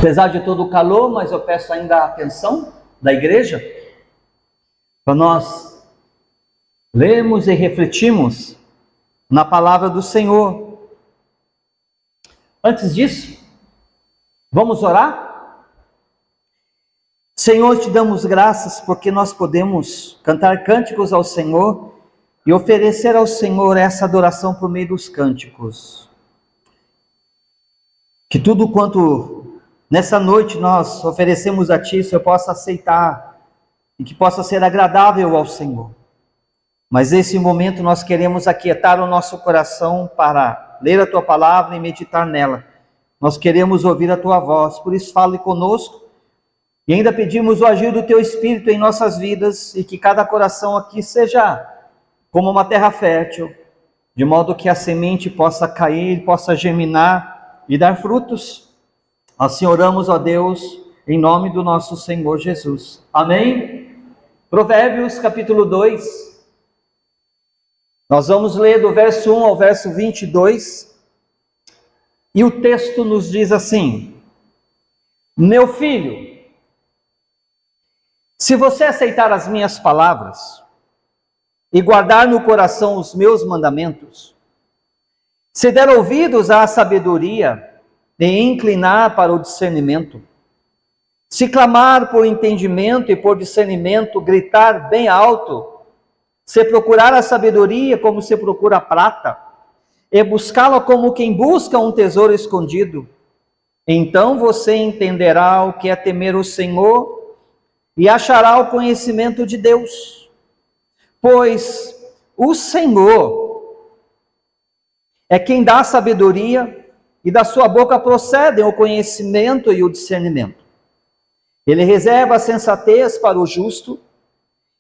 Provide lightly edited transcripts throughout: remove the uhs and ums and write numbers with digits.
Apesar de todo o calor, mas eu peço ainda a atenção da igreja, para nós lermos e refletirmos na palavra do Senhor. Antes disso, vamos orar? Senhor, te damos graças porque nós podemos cantar cânticos ao Senhor e oferecer ao Senhor essa adoração por meio dos cânticos. Que tudo quanto nessa noite nós oferecemos a Ti, Senhor, possa aceitar e que possa ser agradável ao Senhor. Mas nesse momento nós queremos aquietar o nosso coração para ler a Tua palavra e meditar nela. Nós queremos ouvir a Tua voz, por isso fale conosco. E ainda pedimos o agir do Teu Espírito em nossas vidas e que cada coração aqui seja como uma terra fértil, de modo que a semente possa cair, possa germinar e dar frutos. Assim oramos, ó Deus, em nome do nosso Senhor Jesus. Amém? Provérbios capítulo 2. Nós vamos ler do verso 1 ao verso 22. E o texto nos diz assim: Meu filho, se você aceitar as minhas palavras e guardar no coração os meus mandamentos, se der ouvidos à sabedoria e inclinar para o discernimento, se clamar por entendimento e por discernimento, gritar bem alto, se procurar a sabedoria como se procura a prata, e buscá-la como quem busca um tesouro escondido, então você entenderá o que é temer o Senhor e achará o conhecimento de Deus. Pois o Senhor é quem dá sabedoria, e da sua boca procedem o conhecimento e o discernimento. Ele reserva a sensatez para o justo,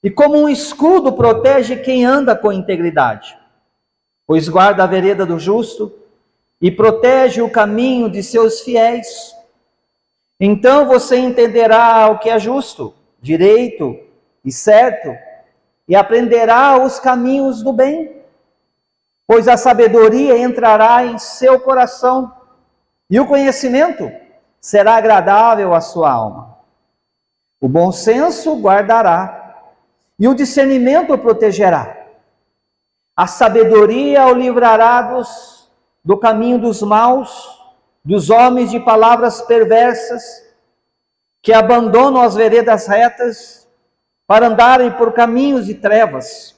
e como um escudo protege quem anda com integridade. Pois guarda a vereda do justo, e protege o caminho de seus fiéis. Então você entenderá o que é justo, direito e certo, e aprenderá os caminhos do bem. Pois a sabedoria entrará em seu coração, e o conhecimento será agradável à sua alma. O bom senso guardará, e o discernimento o protegerá. A sabedoria o livrará do caminho dos maus, dos homens de palavras perversas, que abandonam as veredas retas para andarem por caminhos de trevas.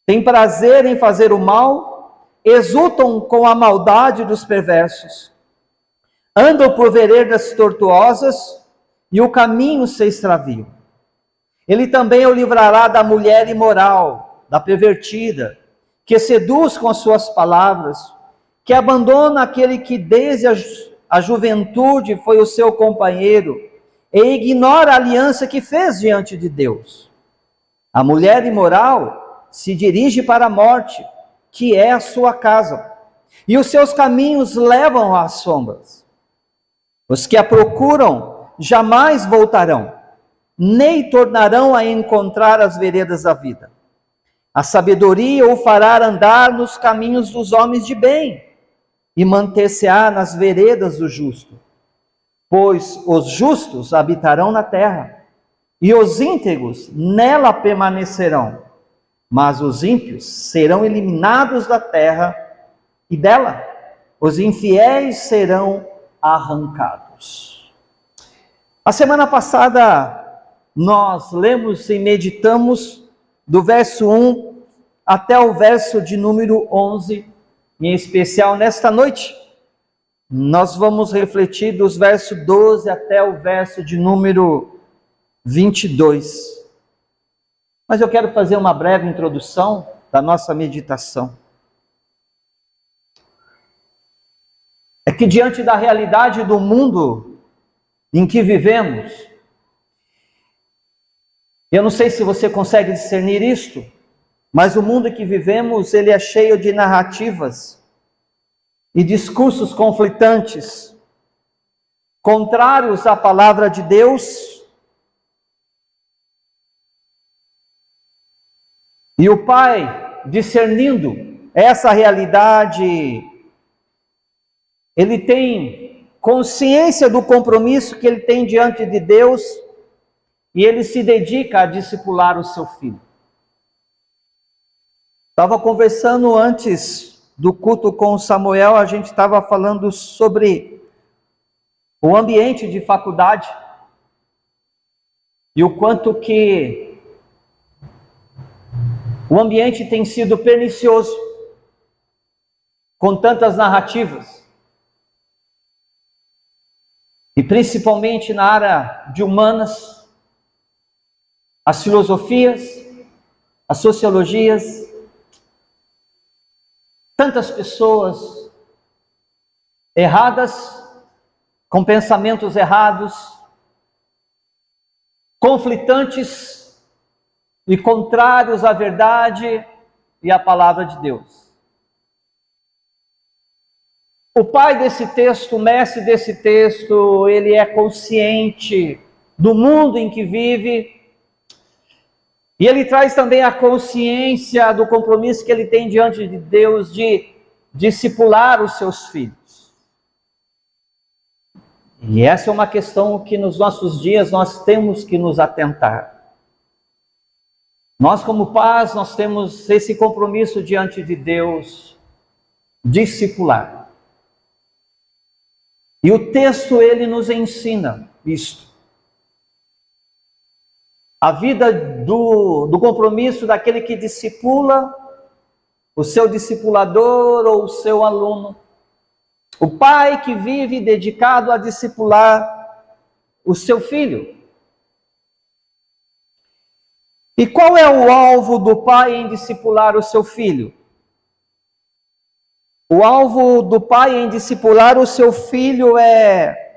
Tem prazer em fazer o mal, exultam com a maldade dos perversos. Andam por veredas tortuosas e o caminho se extravia. Ele também o livrará da mulher imoral, da pervertida, que seduz com as suas palavras, que abandona aquele que desde a juventude foi o seu companheiro e ignora a aliança que fez diante de Deus. A mulher imoral se dirige para a morte, que é a sua casa, e os seus caminhos levam às sombras. Os que a procuram jamais voltarão, nem tornarão a encontrar as veredas da vida. A sabedoria o fará andar nos caminhos dos homens de bem, e manter-se-á nas veredas do justo. Pois os justos habitarão na terra, e os íntegros nela permanecerão. Mas os ímpios serão eliminados da terra, e dela os infiéis serão arrancados. A semana passada nós lemos e meditamos do verso 1 até o verso de número 11, em especial nesta noite. Nós vamos refletir dos versos 12 até o verso de número 22. Mas eu quero fazer uma breve introdução da nossa meditação. É que diante da realidade do mundo em que vivemos, eu não sei se você consegue discernir isto, mas o mundo em que vivemos, ele é cheio de narrativas e discursos conflitantes, contrários à palavra de Deus. E o Pai, discernindo essa realidade, Ele tem consciência do compromisso que ele tem diante de Deus e ele se dedica a discipular o seu filho. Estava conversando antes do culto com o Samuel, a gente estava falando sobre o ambiente de faculdade e o quanto que o ambiente tem sido pernicioso, com tantas narrativas, e principalmente na área de humanas, as filosofias, as sociologias, tantas pessoas erradas, com pensamentos errados, conflitantes e contrários à verdade e à palavra de Deus. O pai desse texto, o mestre desse texto, ele é consciente do mundo em que vive e ele traz também a consciência do compromisso que ele tem diante de Deus de discipular os seus filhos. E essa é uma questão que nos nossos dias nós temos que nos atentar. Nós como pais, nós temos esse compromisso diante de Deus, discipular. E o texto, ele nos ensina isto. A vida do compromisso daquele que discipula, o seu discipulador ou o seu aluno. O pai que vive dedicado a discipular o seu filho. E qual é o alvo do pai em discipular o seu filho? O alvo do pai em discipular o seu filho é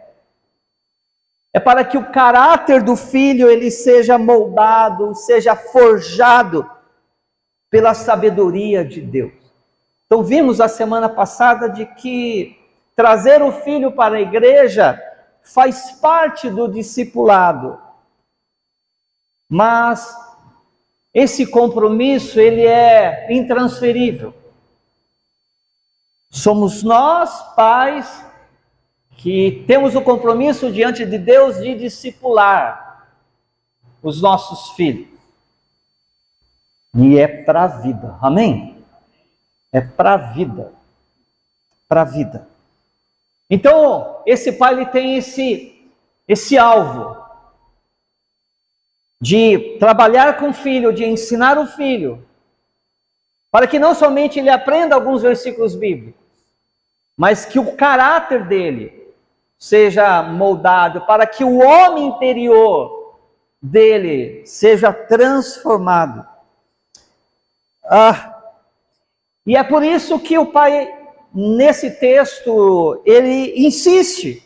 para que o caráter do filho ele seja moldado, seja forjado pela sabedoria de Deus. Então vimos a semana passada de que trazer o filho para a igreja faz parte do discipulado. Mas esse compromisso ele é intransferível. Somos nós, pais, que temos o compromisso diante de Deus de discipular os nossos filhos. E é para a vida, amém? É para a vida. Para a vida. Então, esse pai ele tem esse alvo de trabalhar com o filho, de ensinar o filho, para que não somente ele aprenda alguns versículos bíblicos, mas que o caráter dele seja moldado, para que o homem interior dele seja transformado. E é por isso que o pai, nesse texto, ele insiste.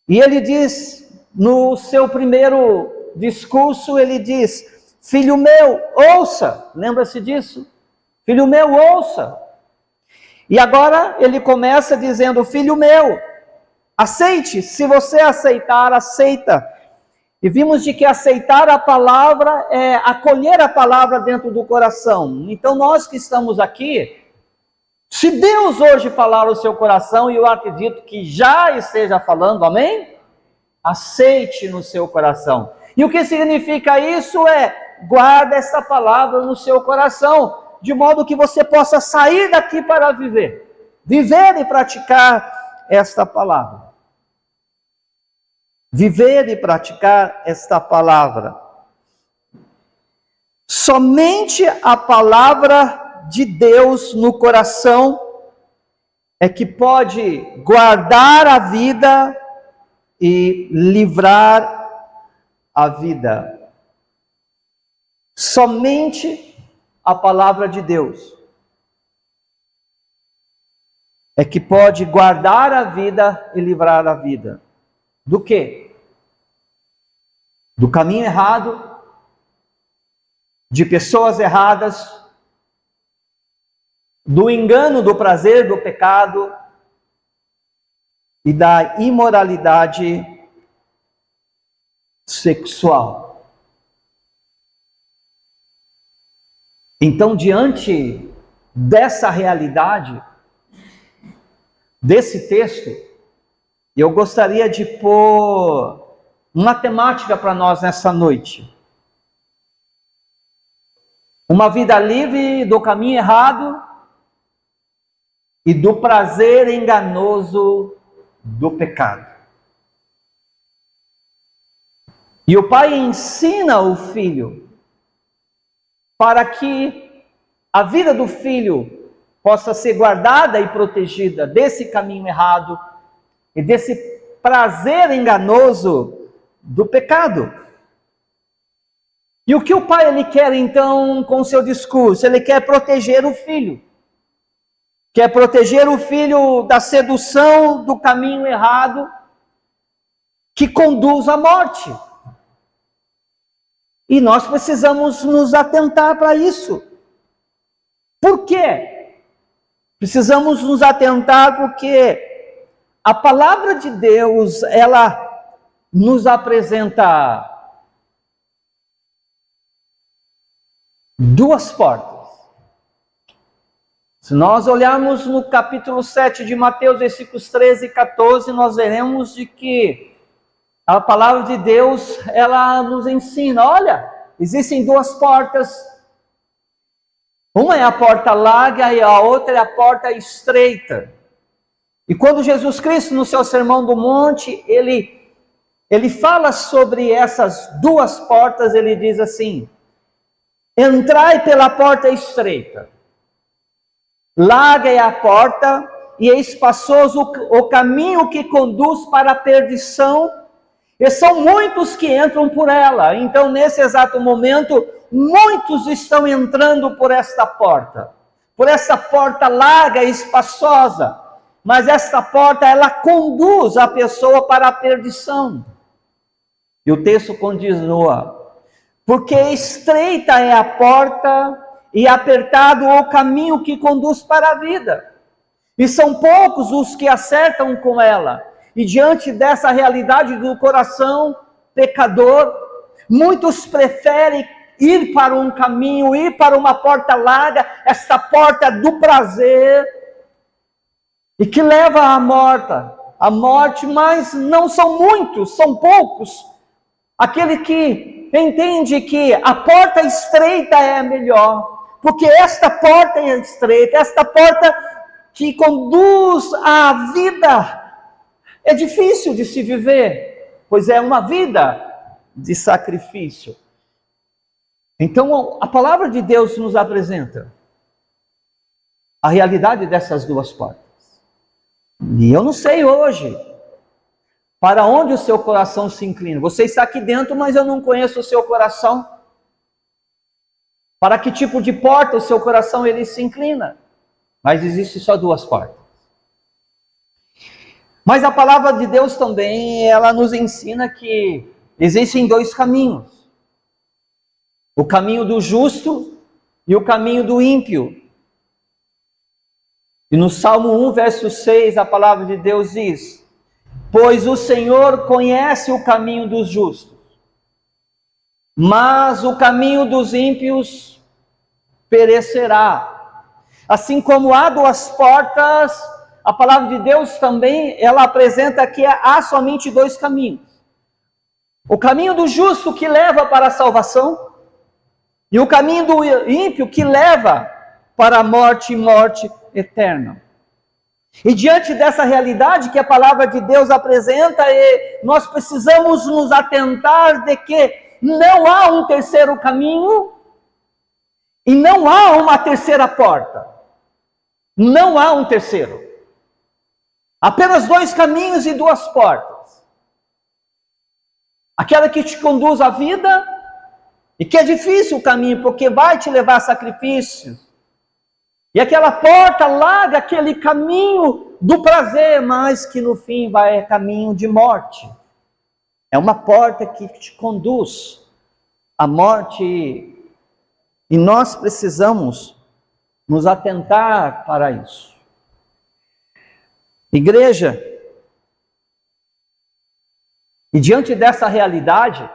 E ele diz, no seu primeiro discurso, ele diz: filho meu, ouça. Lembra-se disso? Filho meu, ouça. E agora ele começa dizendo: filho meu, aceite. Se você aceitar, aceita. E vimos de que aceitar a palavra é acolher a palavra dentro do coração. Então nós que estamos aqui, se Deus hoje falar o seu coração, e eu acredito que já esteja falando, amém? Aceite no seu coração. E o que significa isso é, guarda essa palavra no seu coração, de modo que você possa sair daqui para viver. Viver e praticar esta palavra. Viver e praticar esta palavra. Somente a palavra de Deus no coração é que pode guardar a vida e livrar a vida. Somente a palavra de Deus é que pode guardar a vida e livrar a vida. Do quê? Do caminho errado, de pessoas erradas, do engano, do prazer, do pecado e da imoralidade sexual. Então, diante dessa realidade, desse texto, Eu gostaria de pôr uma temática para nós nessa noite. Uma vida livre do caminho errado e do prazer enganoso do pecado. E o pai ensina o filho para que a vida do filho possa ser guardada e protegida desse caminho errado e desse prazer enganoso do pecado. E o que o pai ele quer então com o seu discurso? Ele quer proteger o filho. Quer proteger o filho da sedução do caminho errado que conduz à morte. E nós precisamos nos atentar para isso. Por quê? Precisamos nos atentar porque a palavra de Deus, ela nos apresenta duas portas. Se nós olharmos no capítulo 7 de Mateus, versículos 13 e 14, nós veremos de que a palavra de Deus, ela nos ensina, olha, existem duas portas. Uma é a porta larga e a outra é a porta estreita. E quando Jesus Cristo, no seu Sermão do Monte, ele fala sobre essas duas portas, ele diz assim: entrai pela porta estreita. Larga é a porta e é espaçoso o caminho que conduz para a perdição, e são muitos que entram por ela. Então, nesse exato momento, muitos estão entrando por esta porta larga e espaçosa. Mas esta porta, ela conduz a pessoa para a perdição. E o texto continua: porque estreita é a porta e apertado o caminho que conduz para a vida, e são poucos os que acertam com ela. E diante dessa realidade do coração pecador, muitos preferem ir para um caminho, ir para uma porta larga, esta porta do prazer, e que leva à morte, mas não são muitos, são poucos, aquele que entende que a porta estreita é a melhor, porque esta porta é estreita, esta porta que conduz à vida, é difícil de se viver, pois é uma vida de sacrifício. Então, a palavra de Deus nos apresenta a realidade dessas duas portas. E eu não sei hoje para onde o seu coração se inclina. Você está aqui dentro, mas eu não conheço o seu coração. Para que tipo de porta o seu coração ele se inclina? Mas existe só duas portas. Mas a palavra de Deus também, ela nos ensina que existem dois caminhos. O caminho do justo e o caminho do ímpio. E no Salmo 1, verso 6, a palavra de Deus diz: pois o Senhor conhece o caminho dos justos, mas o caminho dos ímpios perecerá. Assim como há duas portas, a palavra de Deus também, ela apresenta que há somente dois caminhos. O caminho do justo que leva para a salvação, e o caminho do ímpio que leva para a morte e morte eterna. E diante dessa realidade que a palavra de Deus apresenta, nós precisamos nos atentar de que não há um terceiro caminho e não há uma terceira porta. Não há um terceiro. Apenas dois caminhos e duas portas. Aquela que te conduz à vida, e que é difícil o caminho, porque vai te levar a sacrifícios. E aquela porta larga, aquele caminho do prazer, mas que no fim vai caminho de morte. É uma porta que te conduz à morte. E nós precisamos nos atentar para isso. Igreja, e diante dessa realidade,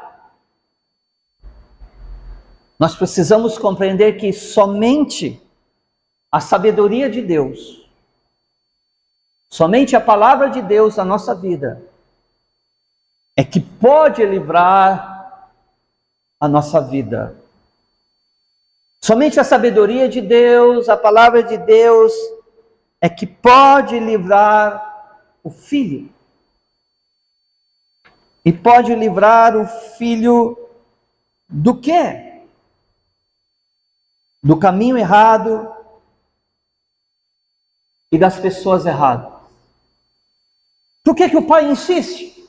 nós precisamos compreender que somente a sabedoria de Deus, Somente a palavra de Deus na nossa vida é que pode livrar a nossa vida. Somente a sabedoria de Deus, a palavra de Deus, é que pode livrar o filho. E pode livrar o filho do quê? Do caminho errado e das pessoas erradas. Por que o pai insiste?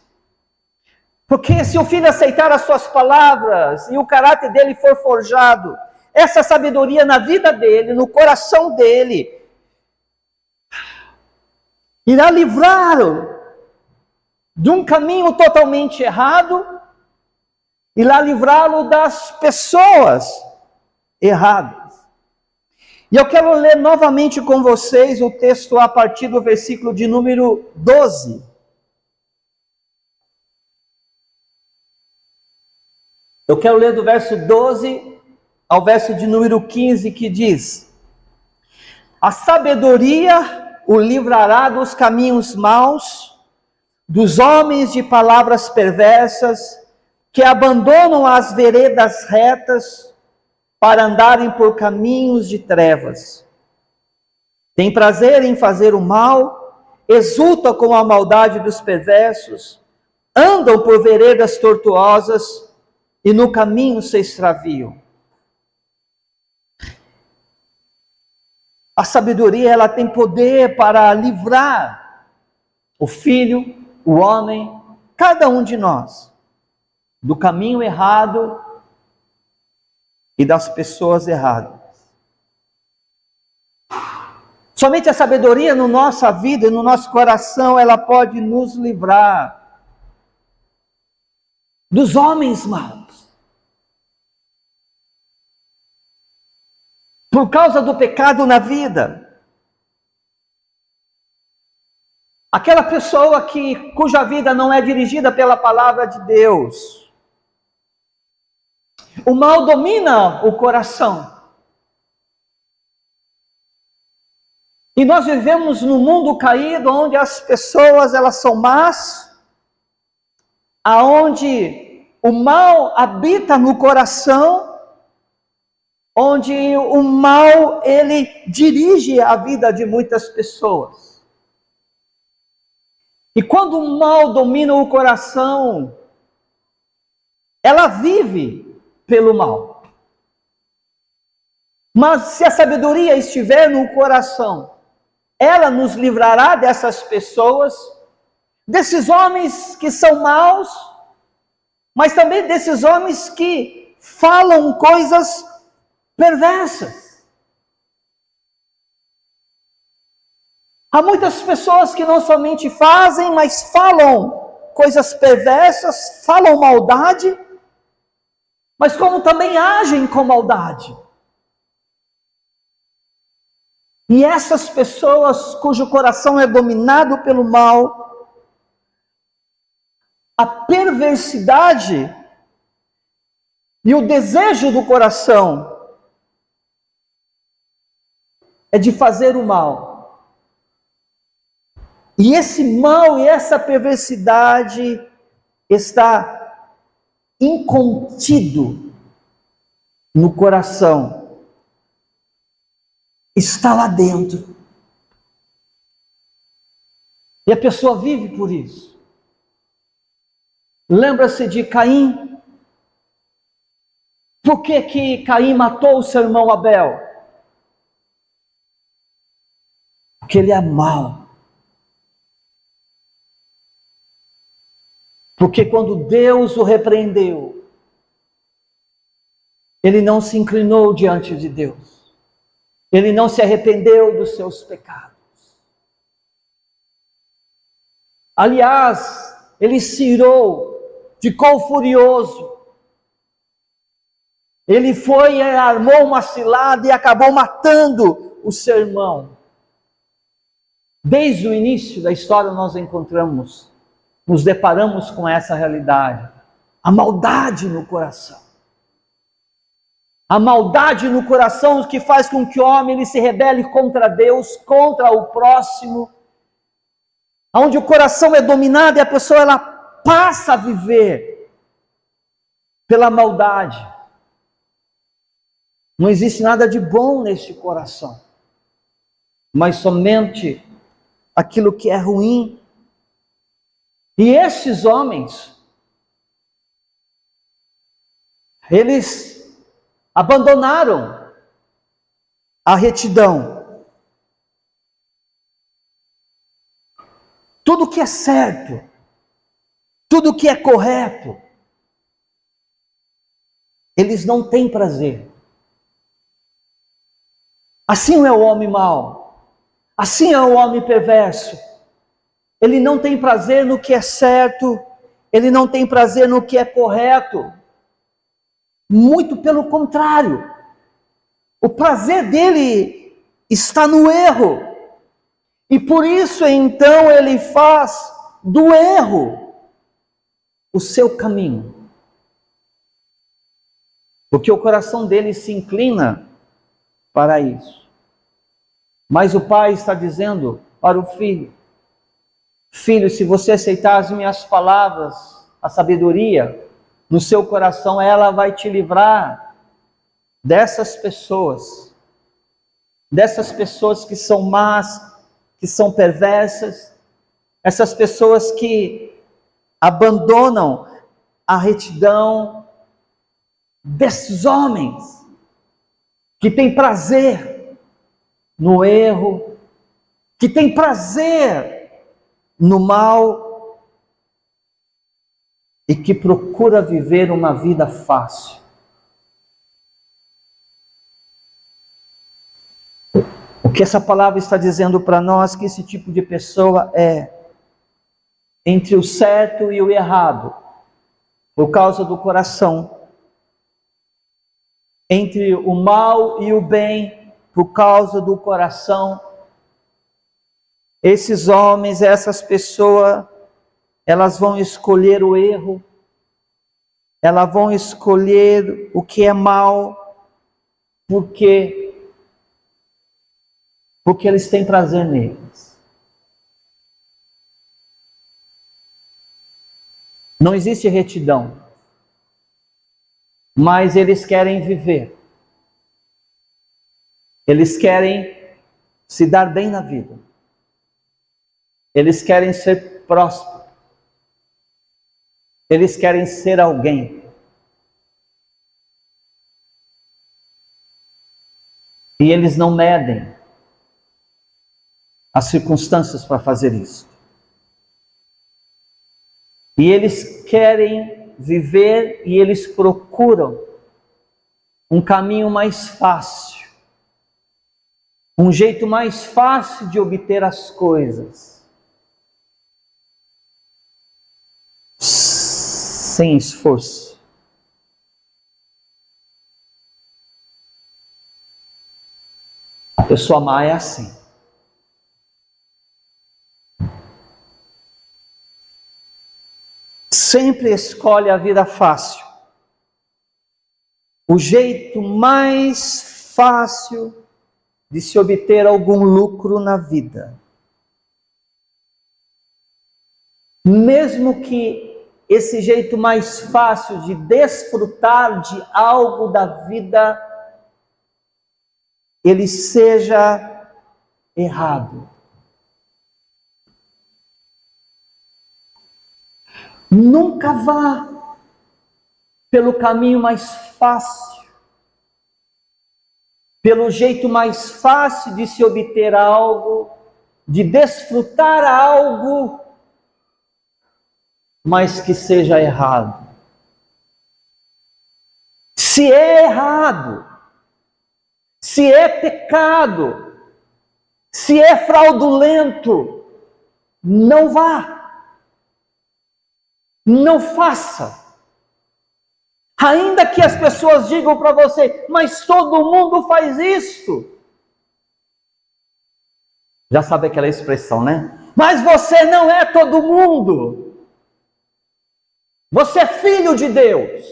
Porque se o filho aceitar as suas palavras e o caráter dele for forjado, essa sabedoria na vida dele, no coração dele, irá livrá-lo de um caminho totalmente errado, irá livrá-lo das pessoas erradas. E eu quero ler novamente com vocês o texto a partir do versículo de número 12. Eu quero ler do verso 12 ao verso de número 15, que diz: a sabedoria o livrará dos caminhos maus, dos homens de palavras perversas, que abandonam as veredas retas para andarem por caminhos de trevas. Tem prazer em fazer o mal, exulta com a maldade dos perversos, andam por veredas tortuosas e no caminho se extraviam. A sabedoria, ela tem poder para livrar o filho, o homem, cada um de nós, do caminho errado e das pessoas erradas. Somente a sabedoria na nossa vida e no nosso coração, ela pode nos livrar dos homens maus. Por causa do pecado na vida. Aquela pessoa cuja vida não é dirigida pela palavra de Deus. O mal domina o coração. E nós vivemos num mundo caído, onde as pessoas, elas são más, aonde o mal habita no coração, onde o mal, ele dirige a vida de muitas pessoas. E quando o mal domina o coração, ela vive pelo mal. Mas se a sabedoria estiver no coração, ela nos livrará dessas pessoas, desses homens que são maus, mas também desses homens que falam coisas perversas. Há muitas pessoas que não somente fazem, mas falam coisas perversas, falam maldade, mas como também agem com maldade. E essas pessoas cujo coração é dominado pelo mal, a perversidade e o desejo do coração é de fazer o mal. E esse mal e essa perversidade está incontido no coração. Está lá dentro. E a pessoa vive por isso. Lembra-se de Caim? Por que Caim matou o seu irmão Abel? Porque ele é mau. Porque quando Deus o repreendeu, ele não se inclinou diante de Deus. Ele não se arrependeu dos seus pecados. Aliás, ele se irou, ficou furioso. Ele foi e armou uma cilada e acabou matando o seu irmão. Desde o início da história nós nos deparamos com essa realidade. A maldade no coração. A maldade no coração que faz com que o homem ele se rebele contra Deus, contra o próximo. onde o coração é dominado e a pessoa ela passa a viver pela maldade. Não existe nada de bom neste coração, mas somente aquilo que é ruim. E estes homens, eles abandonaram a retidão. Tudo que é certo, tudo que é correto, eles não têm prazer. Assim é o homem mau, assim é o homem perverso. Ele não tem prazer no que é certo, ele não tem prazer no que é correto. Muito pelo contrário, o prazer dele está no erro. E por isso então ele faz do erro o seu caminho. Porque o coração dele se inclina para isso. Mas o pai está dizendo para o filho: filho, se você aceitar as minhas palavras, a sabedoria, no seu coração, ela vai te livrar dessas pessoas que são más, que são perversas, essas pessoas que abandonam a retidão, desses homens que têm prazer no erro, que têm prazer no mal e que procura viver uma vida fácil. O que essa palavra está dizendo para nós, que esse tipo de pessoa é entre o certo e o errado, por causa do coração, entre o mal e o bem, por causa do coração. Esses homens, essas pessoas, elas vão escolher o erro, elas vão escolher o que é mal, porque eles têm prazer neles. Não existe retidão, mas eles querem viver. Eles querem se dar bem na vida. Eles querem ser prósperos. Eles querem ser alguém. E eles não medem as circunstâncias para fazer isso. E eles querem viver e eles procuram um caminho mais fácil, um jeito mais fácil de obter as coisas, sem esforço. A pessoa má é assim. Sempre escolhe a vida fácil, o jeito mais fácil de se obter algum lucro na vida. Mesmo que esse jeito mais fácil de desfrutar de algo da vida, ele seja errado. Nunca vá pelo caminho mais fácil, pelo jeito mais fácil de se obter algo, de desfrutar algo, mas que seja errado. Se é errado, se é pecado, se é fraudulento, não vá. Não faça. Ainda que as pessoas digam para você, mas todo mundo faz isso. Já sabe aquela expressão, né? Mas você não é todo mundo. Você é filho de Deus.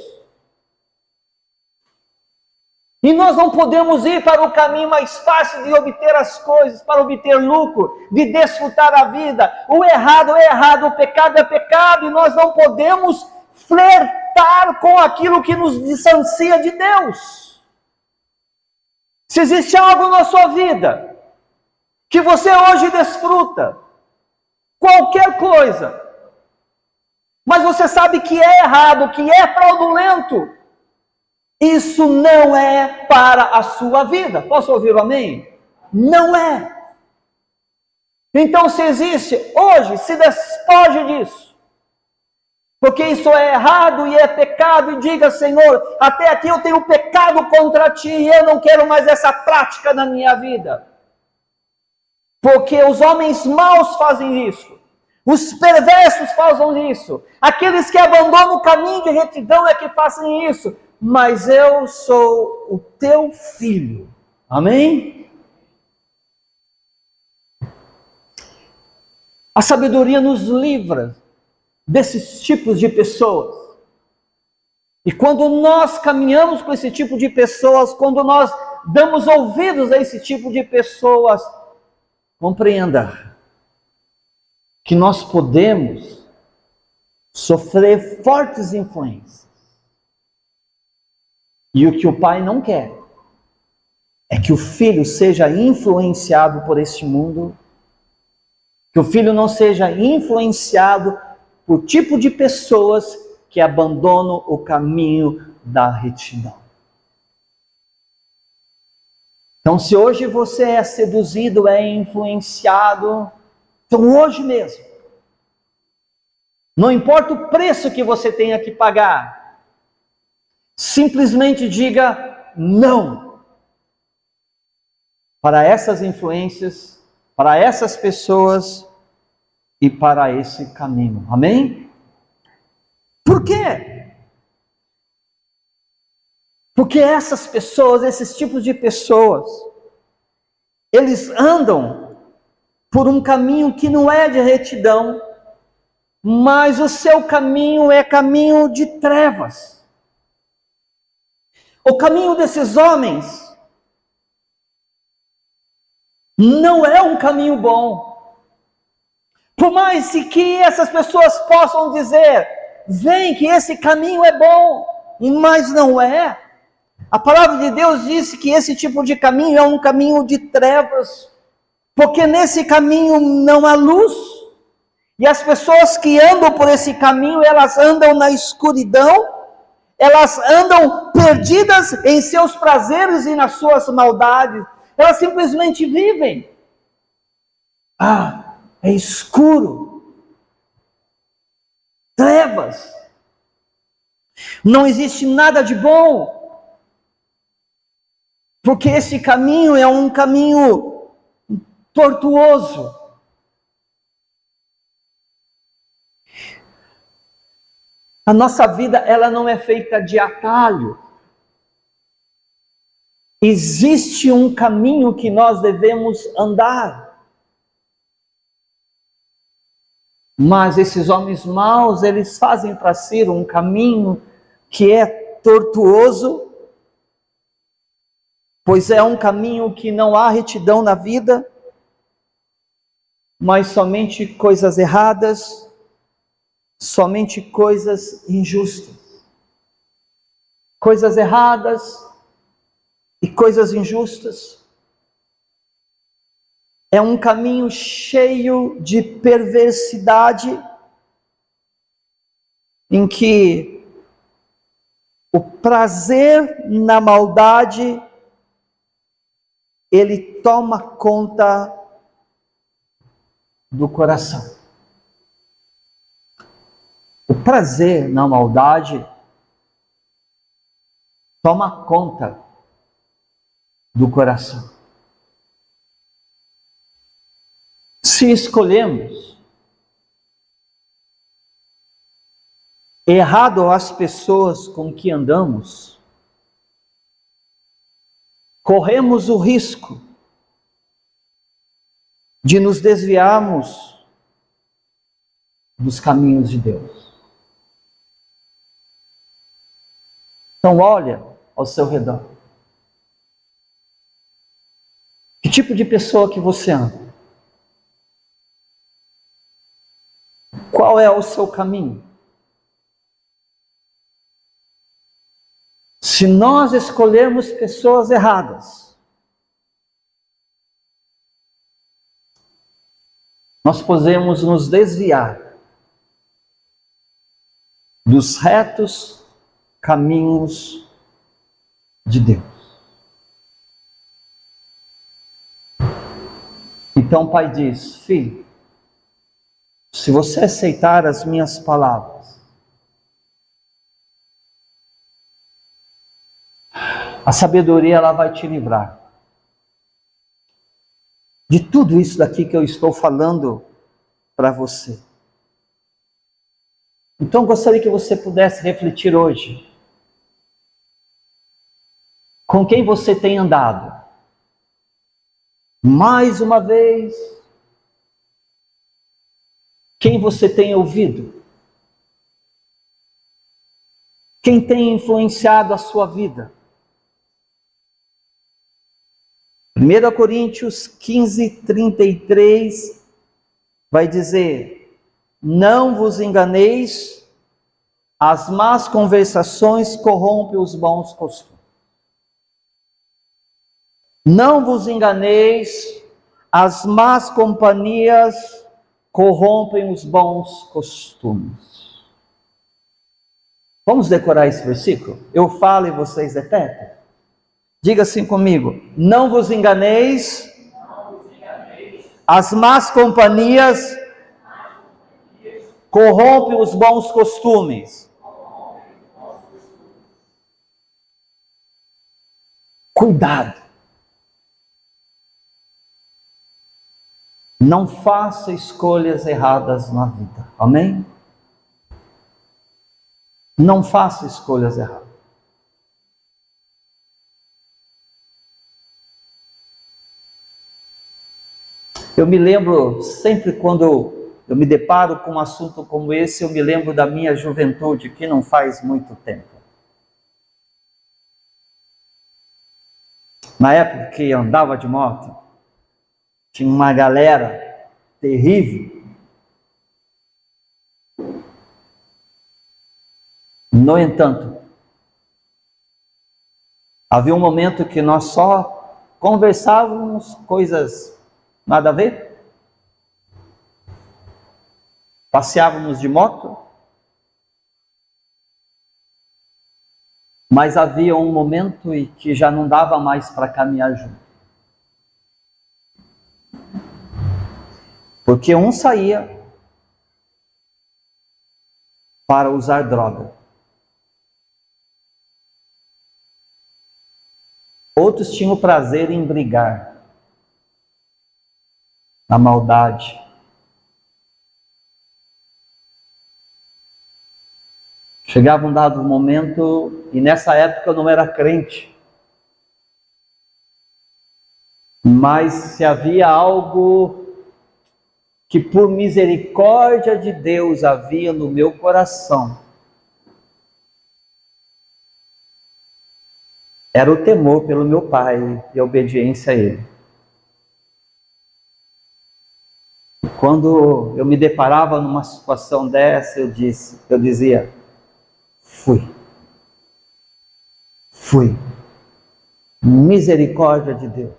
E nós não podemos ir para o caminho mais fácil de obter as coisas, para obter lucro, de desfrutar a vida. O errado é errado, o pecado é pecado, e nós não podemos flertar com aquilo que nos distancia de Deus. Se existe algo na sua vida que você hoje desfruta, qualquer coisa, mas você sabe que é errado, que é fraudulento, isso não é para a sua vida. Posso ouvir o amém? Não é. Então, se existe, hoje, se despoje disso. Porque isso é errado e é pecado, e diga: Senhor, até aqui eu tenho pecado contra ti, e eu não quero mais essa prática na minha vida. Porque os homens maus fazem isso. Os perversos fazem isso. Aqueles que abandonam o caminho de retidão é que fazem isso. Mas eu sou o teu filho. Amém? A sabedoria nos livra desses tipos de pessoas. E quando nós caminhamos com esse tipo de pessoas, quando nós damos ouvidos a esse tipo de pessoas, compreenda que nós podemos sofrer fortes influências. E o que o pai não quer é que o filho seja influenciado por este mundo, que o filho não seja influenciado por tipo de pessoas que abandonam o caminho da retidão. Então, se hoje você é seduzido, é influenciado, então hoje mesmo, não importa o preço que você tenha que pagar, simplesmente diga não para essas influências, para essas pessoas e para esse caminho. Amém? Por quê? Porque essas pessoas, esses tipos de pessoas, eles andam por um caminho que não é de retidão, mas o seu caminho é caminho de trevas. O caminho desses homens não é um caminho bom. Por mais que essas pessoas possam dizer: vem que esse caminho é bom, mas não é. A palavra de Deus diz que esse tipo de caminho é um caminho de trevas, porque nesse caminho não há luz. E as pessoas que andam por esse caminho, elas andam na escuridão, elas andam perdidas em seus prazeres e nas suas maldades. Elas simplesmente vivem. É escuro. Trevas. Não existe nada de bom. Porque esse caminho é um caminho tortuoso. A nossa vida, ela não é feita de atalho. Existe um caminho que nós devemos andar. Mas esses homens maus, eles fazem para si um caminho que é tortuoso, pois é um caminho que não há retidão na vida, mas somente coisas erradas, somente coisas injustas. Coisas erradas e coisas injustas. É um caminho cheio de perversidade, em que o prazer na maldade, ele toma conta do coração. O prazer na maldade toma conta do coração. Se escolhemos errado as pessoas com que andamos, corremos o risco de nos desviarmos dos caminhos de Deus. Então olha ao seu redor. Que tipo de pessoa que você anda? Qual é o seu caminho? Se nós escolhermos pessoas erradas, nós podemos nos desviar dos retos caminhos de Deus. Então o pai diz: filho, se você aceitar as minhas palavras, a sabedoria ela vai te livrar de tudo isso daqui que eu estou falando para você. Então, gostaria que você pudesse refletir hoje. Com quem você tem andado? Mais uma vez, quem você tem ouvido? Quem tem influenciado a sua vida? 1 Coríntios 15, 33 vai dizer: não vos enganeis, as más conversações corrompem os bons costumes. Não vos enganeis, as más companhias corrompem os bons costumes. Vamos decorar esse versículo? Eu falo e vocês repetem. Diga assim comigo: não vos enganeis, as más companhias corrompem os bons costumes. Cuidado. Não faça escolhas erradas na vida. Amém? Não faça escolhas erradas. Eu me lembro, sempre quando eu me deparo com um assunto como esse, eu me lembro da minha juventude, que não faz muito tempo. Na época que eu andava de moto, tinha uma galera terrível. No entanto, havia um momento que nós só conversávamos coisas nada a ver. Passeávamos de moto. Mas havia um momento em que já não dava mais para caminhar junto. Porque um saía para usar droga. Outros tinham prazer em brigar, na maldade. Chegava um dado momento, e nessa época eu não era crente, mas se havia algo que por misericórdia de Deus havia no meu coração, era o temor pelo meu pai e a obediência a ele. Quando eu me deparava numa situação dessa, eu dizia, fui. Misericórdia de Deus.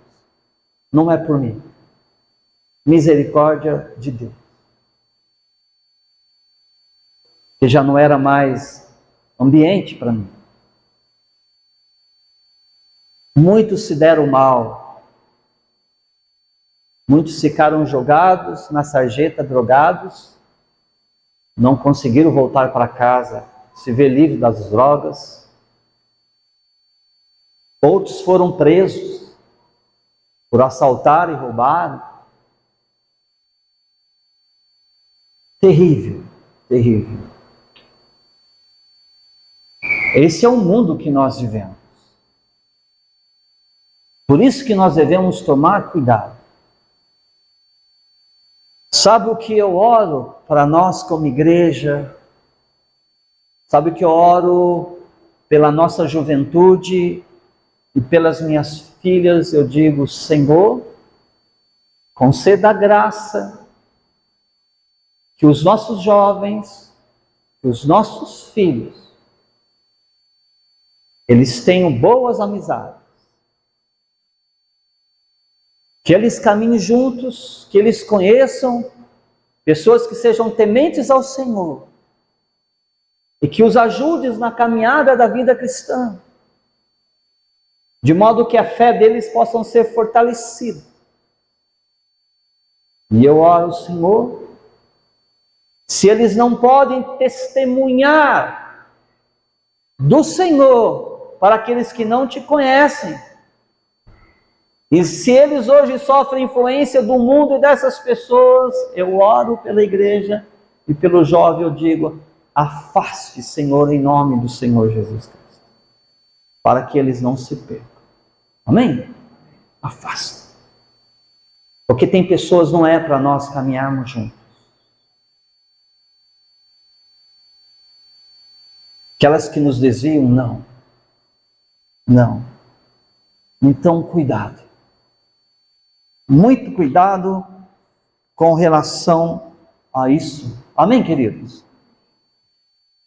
Não é por mim. Misericórdia de Deus. Que já não era mais ambiente para mim. Muitos se deram mal. Muitos ficaram jogados na sarjeta, drogados. Não conseguiram voltar para casa, se ver livre das drogas. Outros foram presos por assaltar e roubar. Terrível, terrível. Esse é o mundo que nós vivemos. Por isso que nós devemos tomar cuidado. Sabe o que eu oro para nós como igreja? Sabe o que eu oro pela nossa juventude e pelas minhas filhas? Eu digo, Senhor, Conceda a graça que os nossos jovens, que os nossos filhos, eles tenham boas amizades, que eles caminhem juntos, que eles conheçam pessoas que sejam tementes ao Senhor e que os ajudes na caminhada da vida cristã, de modo que a fé deles possa ser fortalecida. E eu oro, Senhor, se eles não podem testemunhar do Senhor para aqueles que não te conhecem, e se eles hoje sofrem influência do mundo e dessas pessoas, eu oro pela igreja e pelo jovem, eu digo, afaste, Senhor, em nome do Senhor Jesus Cristo, para que eles não se percam. Amém? Afasta. Porque tem pessoas, não é para nós caminharmos juntos. Aquelas que nos desviam, não. Não. Então, cuidado. Muito cuidado com relação a isso. Amém, queridos?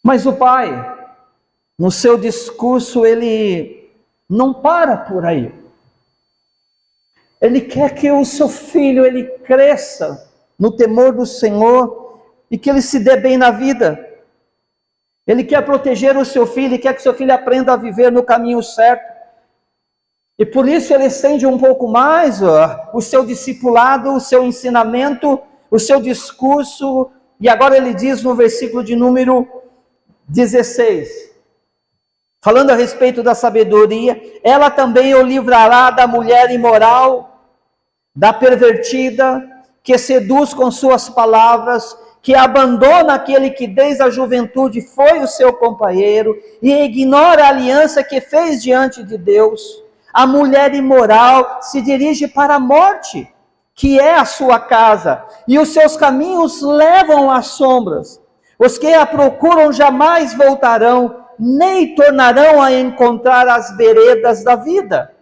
Mas o pai, no seu discurso, ele não para por aí. Ele quer que o seu filho, ele cresça no temor do Senhor e que ele se dê bem na vida. Ele quer proteger o seu filho, ele quer que o seu filho aprenda a viver no caminho certo. E por isso ele estende um pouco mais o seu discipulado, o seu ensinamento, o seu discurso. E agora ele diz no versículo de número 16, falando a respeito da sabedoria, ela também o livrará da mulher imoral, da pervertida, que seduz com suas palavras, que abandona aquele que desde a juventude foi o seu companheiro e ignora a aliança que fez diante de Deus. A mulher imoral se dirige para a morte, que é a sua casa, e os seus caminhos levam às sombras. Os que a procuram jamais voltarão, nem tornarão a encontrar as veredas da vida.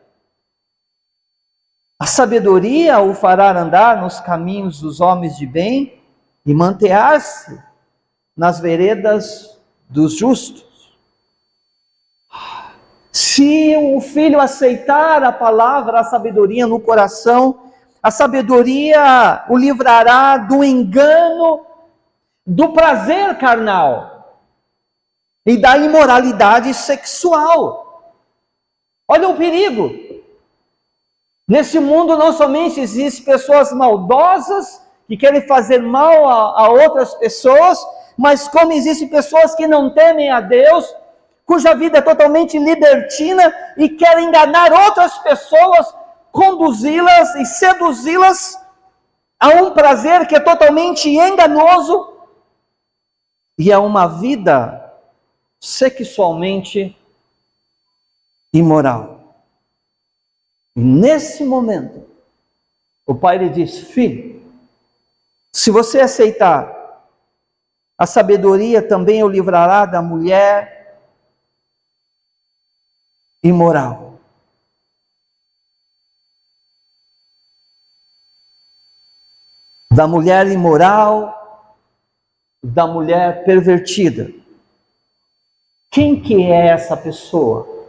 A sabedoria o fará andar nos caminhos dos homens de bem e manter-se nas veredas dos justos. Se o filho aceitar a palavra, a sabedoria no coração, a sabedoria o livrará do engano, do prazer carnal e da imoralidade sexual. Olha o perigo. Nesse mundo não somente existem pessoas maldosas que querem fazer mal a outras pessoas, mas como existem pessoas que não temem a Deus, cuja vida é totalmente libertina e querem enganar outras pessoas, conduzi-las e seduzi-las a um prazer que é totalmente enganoso e a uma vida sexualmente imoral. E nesse momento, o pai lhe diz: filho, se você aceitar, a sabedoria também o livrará da mulher imoral. Da mulher imoral, da mulher pervertida. Quem que é essa pessoa?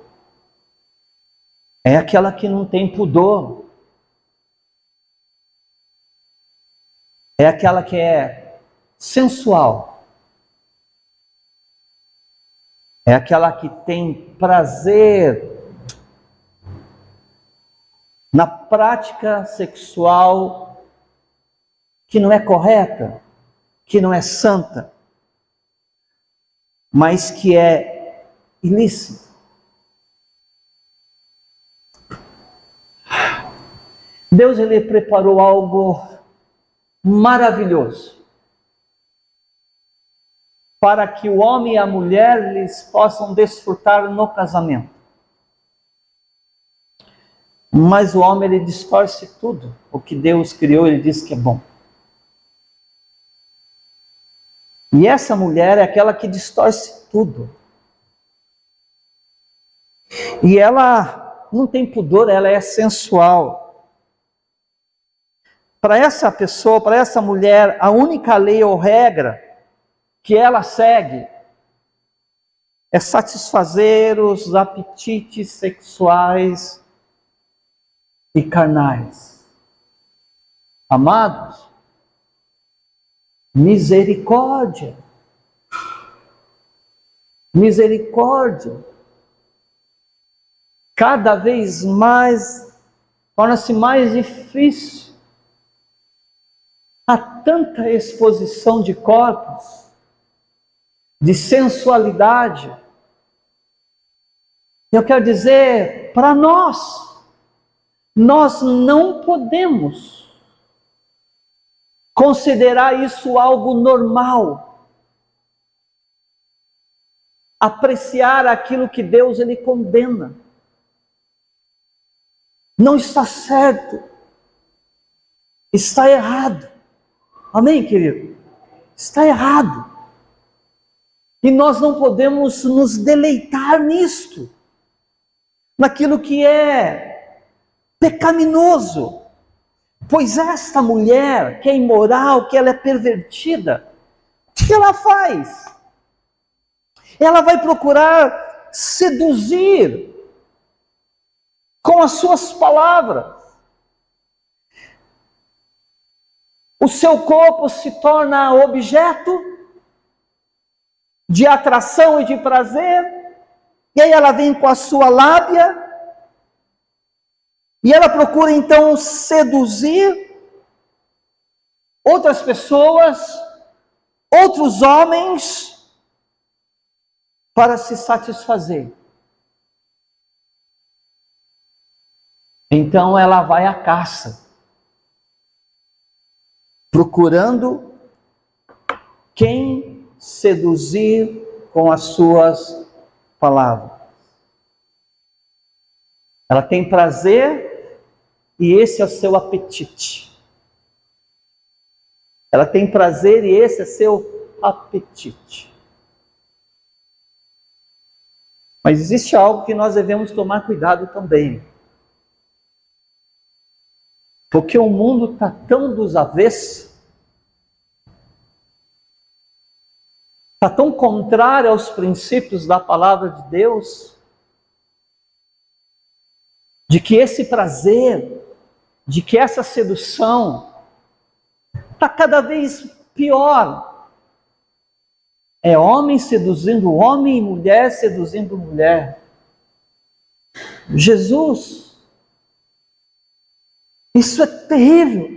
É aquela que não tem pudor. É aquela que é sensual. É aquela que tem prazer na prática sexual que não é correta, que não é santa, mas que é ilícita. Deus, ele preparou algo maravilhoso para que o homem e a mulher eles possam desfrutar no casamento. Mas o homem ele distorce tudo. O que Deus criou, ele diz que é bom. E essa mulher é aquela que distorce tudo. E ela não tem pudor, ela é sensual. para essa pessoa, para essa mulher, a única lei ou regra que ela segue é satisfazer os apetites sexuais e carnais. Amados, misericórdia. Misericórdia. Cada vez mais torna-se mais difícil. Há tanta exposição de corpos, de sensualidade. Eu quero dizer para nós não podemos considerar isso algo normal. Apreciar aquilo que Deus ele condena. Não está certo. Está errado. Amém, querido? Está errado. E nós não podemos nos deleitar nisto, naquilo que é pecaminoso. Pois esta mulher, que é imoral, que ela é pervertida, o que ela faz? Ela vai procurar seduzir com as suas palavras. O seu corpo se torna objeto de atração e de prazer, e aí ela vem com a sua lábia, e ela procura então seduzir outras pessoas, outros homens, para se satisfazer. Então ela vai à caça, procurando quem seduzir com as suas palavras. Ela tem prazer e esse é o seu apetite. Ela tem prazer e esse é seu apetite. Mas existe algo que nós devemos tomar cuidado também. Porque o mundo está tão dos avessos, está tão contrário aos princípios da palavra de Deus, de que esse prazer, de que essa sedução está cada vez pior. É homem seduzindo homem e mulher seduzindo mulher. Jesus, isso é terrível.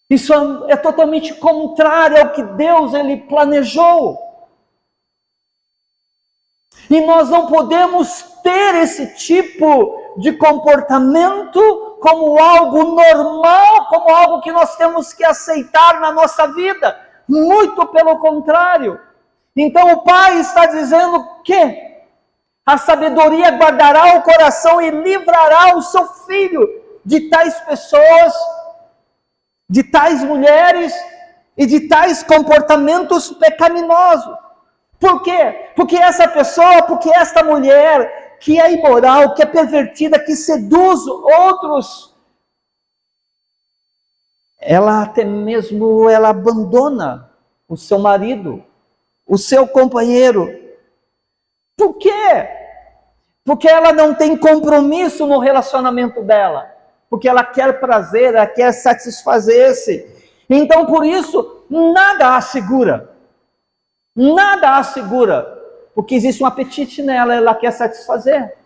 Isso é totalmente contrário ao que Deus ele planejou. E nós não podemos ter esse tipo de comportamento como algo normal, como algo que nós temos que aceitar na nossa vida. Muito pelo contrário. Então o Pai está dizendo que a sabedoria guardará o coração e livrará o seu filho de tais pessoas, de tais mulheres e de tais comportamentos pecaminosos. Por quê? Porque essa pessoa, porque esta mulher que é imoral, que é pervertida, que seduz outros, ela até mesmo ela abandona o seu marido, o seu companheiro. Por quê? Porque ela não tem compromisso no relacionamento dela. Porque ela quer prazer, ela quer satisfazer-se. Então, por isso, nada a segura. Nada a segura. Porque existe um apetite nela, ela quer satisfazer.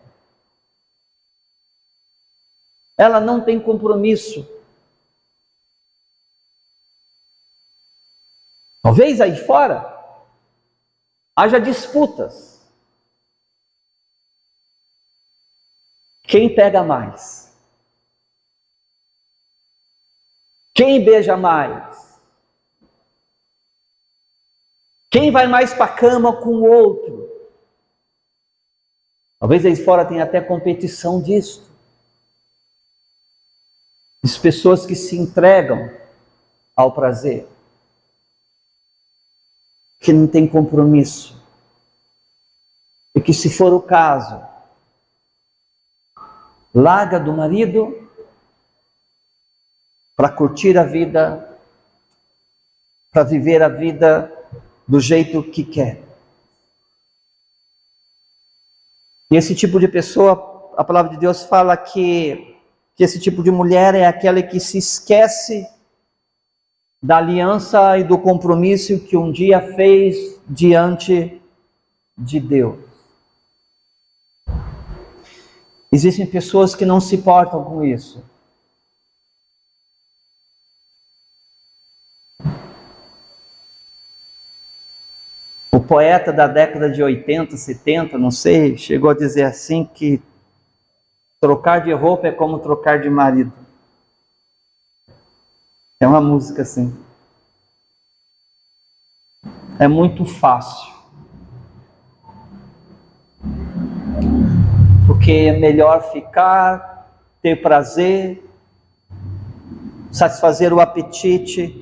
Ela não tem compromisso. Talvez aí fora haja disputas. Quem pega mais? Quem beija mais? Quem vai mais para a cama com o outro? Talvez aí fora tenha até competição disso. As pessoas que se entregam ao prazer, que não tem compromisso. E que, se for o caso, larga do marido para curtir a vida, para viver a vida do jeito que quer. E esse tipo de pessoa, a palavra de Deus fala que esse tipo de mulher é aquela que se esquece da aliança e do compromisso que um dia fez diante de Deus. Existem pessoas que não se importam com isso. O poeta da década de 80, 70, não sei, chegou a dizer assim que trocar de roupa é como trocar de marido. É uma música assim. É muito fácil. Porque é melhor ficar, ter prazer, satisfazer o apetite,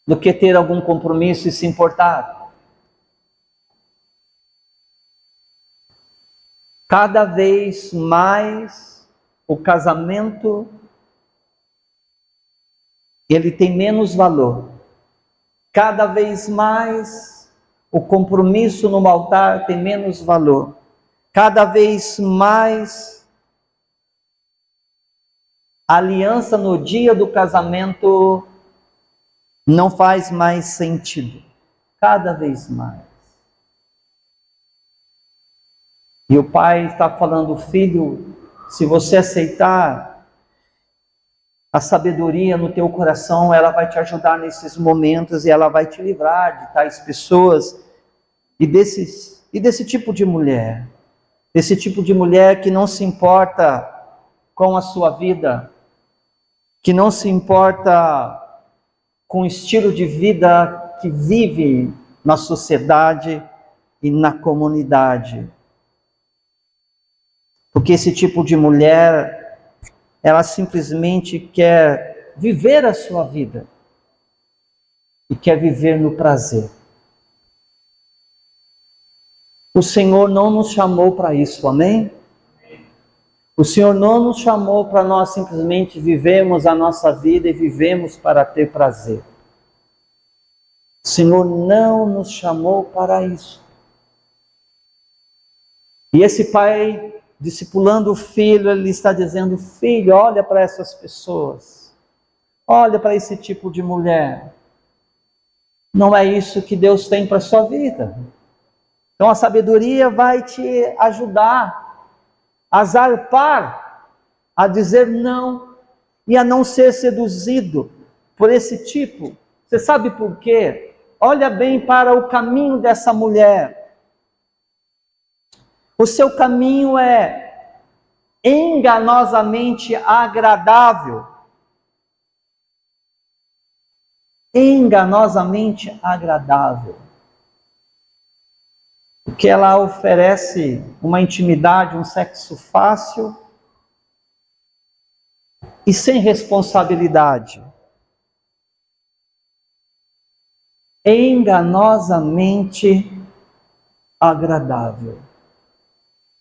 do que ter algum compromisso e se importar. Cada vez mais o casamento ele tem menos valor. Cada vez mais o compromisso no altar tem menos valor. Cada vez mais a aliança no dia do casamento não faz mais sentido. Cada vez mais. E o pai está falando, filho, se você aceitar a sabedoria no teu coração, ela vai te ajudar nesses momentos e ela vai te livrar de tais pessoas e desse tipo de mulher. Desse tipo de mulher que não se importa com a sua vida, que não se importa com o estilo de vida que vive na sociedade e na comunidade. Porque esse tipo de mulher, ela simplesmente quer viver a sua vida e quer viver no prazer. O Senhor não nos chamou para isso, amém? O Senhor não nos chamou para nós simplesmente vivermos a nossa vida e vivemos para ter prazer. O Senhor não nos chamou para isso. E esse pai, discipulando o filho, ele está dizendo, filho, olha para essas pessoas. Olha para esse tipo de mulher. Não é isso que Deus tem para a sua vida. Então a sabedoria vai te ajudar a zarpar, a dizer não e a não ser seduzido por esse tipo. Você sabe por quê? Olha bem para o caminho dessa mulher. O seu caminho é enganosamente agradável. Enganosamente agradável. Porque ela oferece uma intimidade, um sexo fácil e sem responsabilidade. Enganosamente agradável.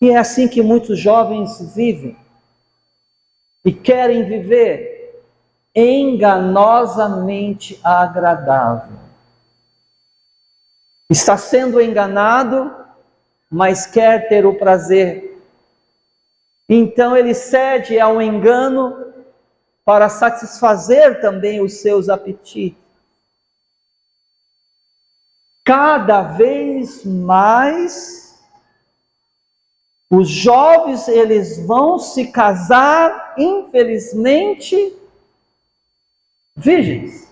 E é assim que muitos jovens vivem e querem viver enganosamente agradável. Está sendo enganado, mas quer ter o prazer. Então ele cede ao engano para satisfazer também os seus apetites. Cada vez mais os jovens, eles vão se casar, infelizmente, virgens.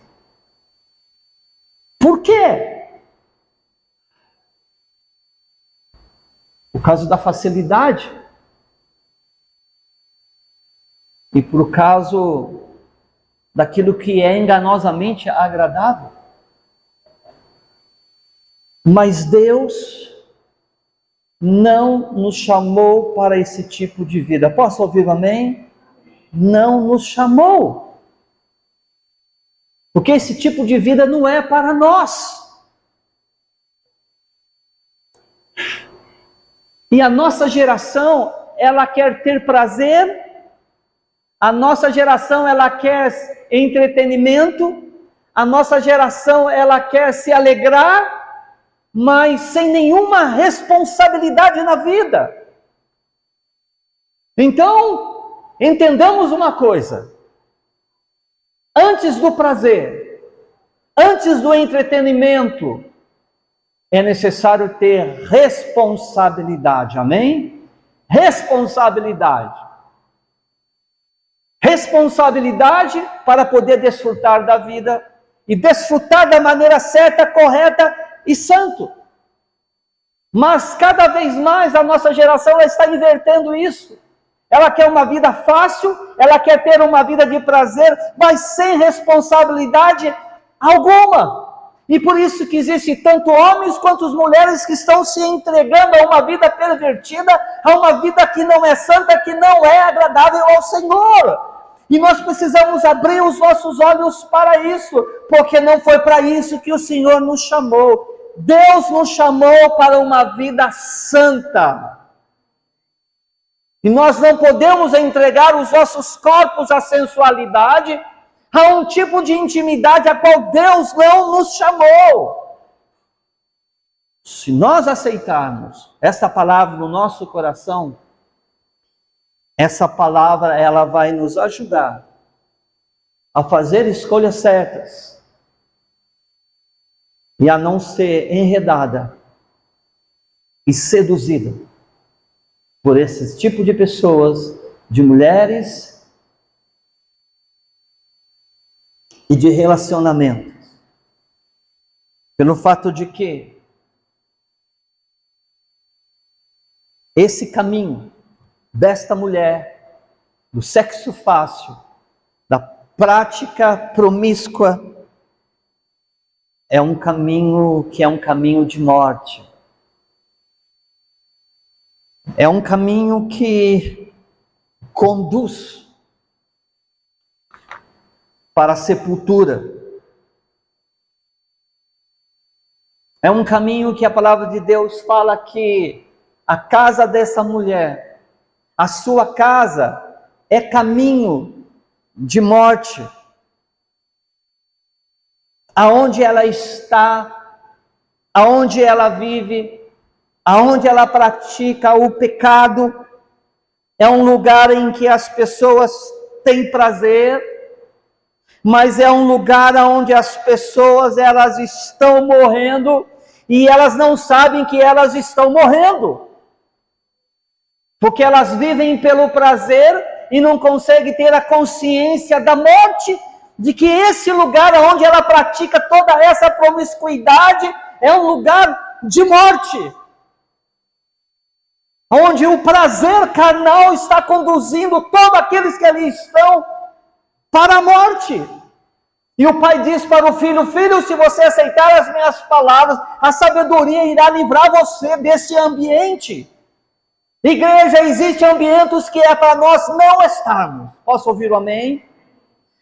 Por quê? Por causa da facilidade. E por causa daquilo que é enganosamente agradável. Mas Deus não nos chamou para esse tipo de vida. Posso ouvir amém? Não nos chamou. Porque esse tipo de vida não é para nós. E a nossa geração, ela quer ter prazer A nossa geração, ela quer entretenimento, a nossa geração, ela quer se alegrar, mas sem nenhuma responsabilidade na vida. Então, entendamos uma coisa: antes do prazer, antes do entretenimento, é necessário ter responsabilidade, amém? Responsabilidade. Responsabilidade para poder desfrutar da vida e desfrutar da maneira certa, correta e santo. Mas cada vez mais a nossa geração ela está invertendo isso. Ela quer uma vida fácil, ela quer ter uma vida de prazer, mas sem responsabilidade alguma. E por isso que existe tanto homens quanto mulheres que estão se entregando a uma vida pervertida, a uma vida que não é santa, que não é agradável ao Senhor. E nós precisamos abrir os nossos olhos para isso, porque não foi para isso que o Senhor nos chamou. Deus nos chamou para uma vida santa. E nós não podemos entregar os nossos corpos à sensualidade, a um tipo de intimidade a qual Deus não nos chamou. Se nós aceitarmos essa palavra no nosso coração, essa palavra ela vai nos ajudar a fazer escolhas certas e a não ser enredada e seduzida por esse tipo de pessoas, de mulheres e de relacionamentos. Pelo fato de que esse caminho desta mulher, do sexo fácil, da prática promíscua, é um caminho que é um caminho de morte. É um caminho que conduz para a sepultura. É um caminho que a palavra de Deus fala que a casa dessa mulher, a sua casa, é caminho de morte. Aonde ela está, aonde ela vive, aonde ela pratica o pecado, é um lugar em que as pessoas têm prazer, mas é um lugar onde as pessoas elas estão morrendo e elas não sabem que elas estão morrendo, porque elas vivem pelo prazer e não conseguem ter a consciência da morte, de que esse lugar onde ela pratica toda essa promiscuidade é um lugar de morte, onde o prazer carnal está conduzindo todos aqueles que ali estão para a morte. E o pai diz para o filho: filho, se você aceitar as minhas palavras, a sabedoria irá livrar você desse ambiente. Igreja, existem ambientes que é para nós não estarmos. Posso ouvir o amém?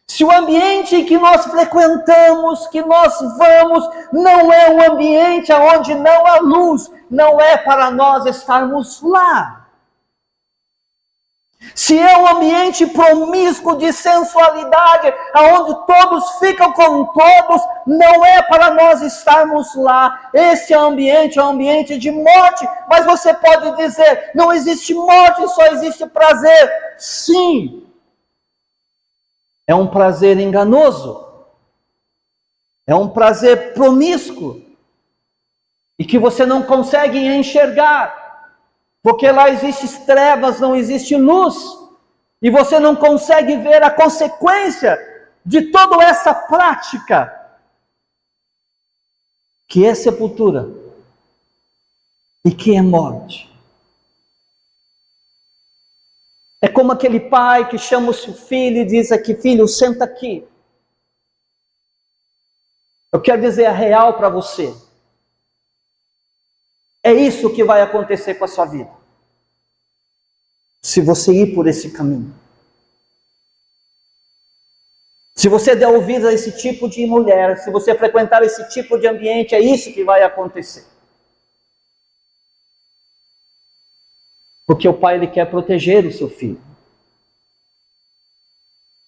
Se o ambiente que nós frequentamos, que nós vamos, não é um ambiente onde não há luz, não é para nós estarmos lá. Se é um ambiente promíscuo de sensualidade, onde todos ficam com todos, não é para nós estarmos lá. Esse ambiente é um ambiente de morte. Mas você pode dizer: não existe morte, só existe prazer. Sim. É um prazer enganoso. É um prazer promíscuo. E que você não consegue enxergar. Porque lá existem trevas, não existe luz. E você não consegue ver a consequência de toda essa prática, que é sepultura e que é morte. É como aquele pai que chama o seu filho e diz aqui: filho, senta aqui. Eu quero dizer a real para você. É isso que vai acontecer com a sua vida, se você ir por esse caminho. Se você der ouvidos a esse tipo de mulher, se você frequentar esse tipo de ambiente, é isso que vai acontecer. Porque o pai ele quer proteger o seu filho.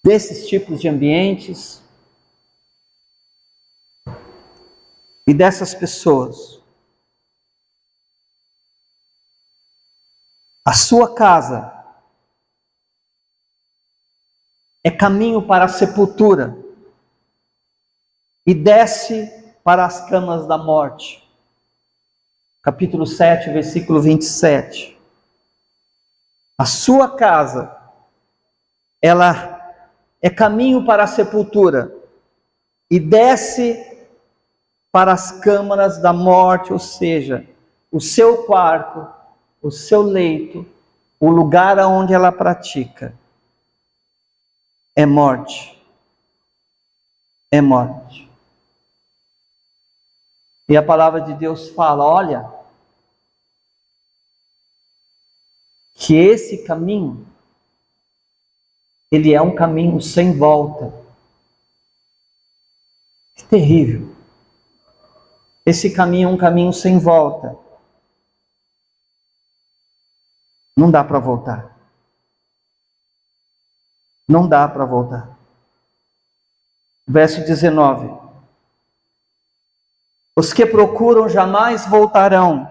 desses tipos de ambientes e dessas pessoas. A sua casa é caminho para a sepultura e desce para as camas da morte. Capítulo 7, versículo 27. A sua casa, ela é caminho para a sepultura e desce para as câmaras da morte, ou seja, o seu quarto, o seu leito, o lugar onde ela pratica, é morte. É morte. E a palavra de Deus fala, olha, que esse caminho, ele é um caminho sem volta. Que terrível. Esse caminho é um caminho sem volta. Não dá para voltar. Não dá para voltar. Verso 19. Os que procuram jamais voltarão,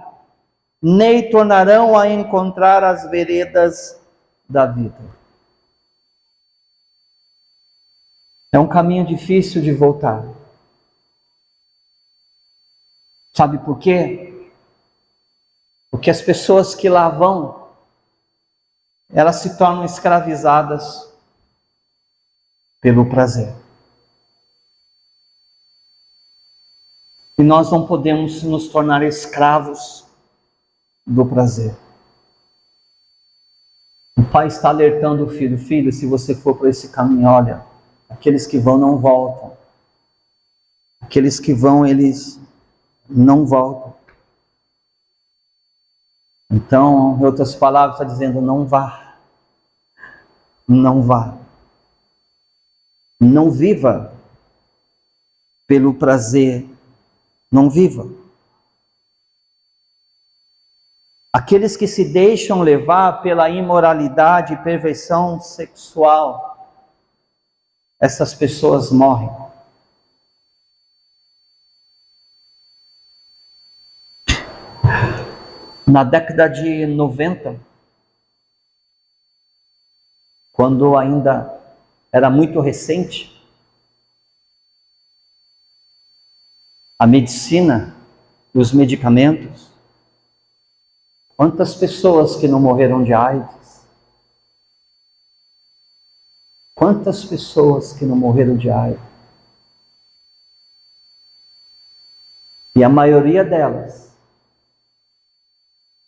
nem tornarão a encontrar as veredas da vida. É um caminho difícil de voltar. Sabe por quê? Porque as pessoas que lá vão, elas se tornam escravizadas pelo prazer. E nós não podemos nos tornar escravos do prazer. O pai está alertando o filho, filho, se você for por esse caminho, olha, aqueles que vão não voltam. Aqueles que vão, eles não voltam. Então, em outras palavras, está dizendo, não vá. Não vá. Não viva pelo prazer. Não viva. Aqueles que se deixam levar pela imoralidade e perversão sexual, essas pessoas morrem. Na década de 90, quando ainda era muito recente, a medicina e os medicamentos, quantas pessoas que não morreram de AIDS? Quantas pessoas que não morreram de AIDS? E a maioria delas